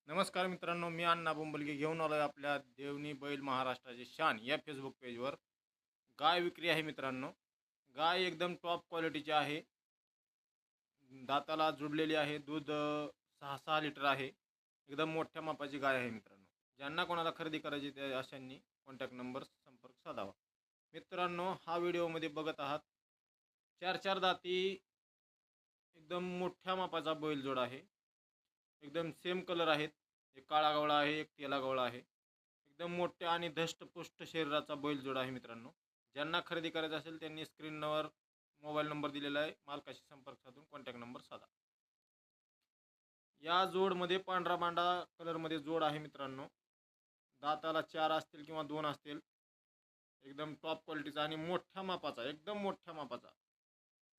नमस्कार मित्रांनो, मी अण्णा बोंबलगे घेऊन आलोय आपल्या देवणी बैल महाराष्ट्राची शान या फेसबुक पेजवर. गाय विक्री आहे मित्रांनो. गाय एकदम टॉप क्वालिटीची आहे. दाताला जुडलेली आहे. दूध 6-6 लिटर आहे. एकदम मोठ्या मापाची गाय आहे मित्रांनो. ज्यांना कोणाला खरेदी करायची त्या अशांनी कॉन्टॅक्ट नंबर संपर्क साधावा. मित्रांनो, हा व्हिडिओमध्ये बघत आहात 4-4 दाती एकदम मोठ्या मापाचा बैलजोड आहे. एकदम सेम कलर आहेत. एक काळा गवळा आहे, एक तेला गवळा आहे. एकदम मोठ्या आणि धष्टपुष्ट शरीराचा बैलजोड आहे मित्रांनो. ज्यांना खरेदी करायचं असेल त्यांनी स्क्रीनवर मोबाईल नंबर दिलेला आहे. मालकाशी संपर्क साधून कॉन्टॅक्ट नंबर साधा. या जोडमध्ये पांढरा मांडा कलरमध्ये जोड आहे मित्रांनो. दाताला 4 असतील किंवा 2 असतील. एकदम टॉप क्वालिटीचा आणि मोठ्या मापाचा, एकदम मोठ्या मापाचा.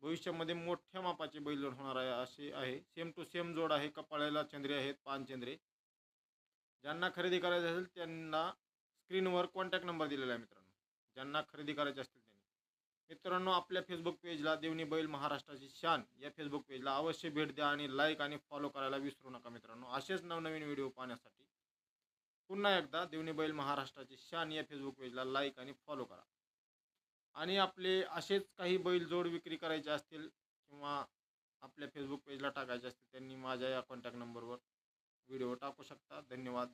भविष्यामध्ये मोठ्या मापाचे बैलजोड होणार आहे असे आहे. सेम टू सेम जोड आहे. कपाळाला चंद्रे आहेत, पानचंद्रे. ज्यांना खरेदी करायची असेल त्यांना स्क्रीनवर कॉन्टॅक्ट नंबर दिलेला आहे मित्रांनो. ज्यांना खरेदी करायची असतील त्यांनी. मित्रांनो, आपल्या फेसबुक पेजला देवणी बैल महाराष्ट्राची शान या फेसबुक पेजला अवश्य भेट द्या आणि लाईक आणि फॉलो करायला विसरू नका मित्रांनो. असेच नवनवीन व्हिडिओ पाहण्यासाठी पुन्हा एकदा देवणी बैल महाराष्ट्राची शान या फेसबुक पेजला लाईक आणि फॉलो करा. आणि आपले असेच काही बैलजोड विक्री करायचे असतील किंवा आपल्या फेसबुक पेजला टाकायचे असतील त्यांनी माझ्या या कॉन्टॅक्ट नंबरवर व्हिडिओ टाकू शकता. धन्यवाद.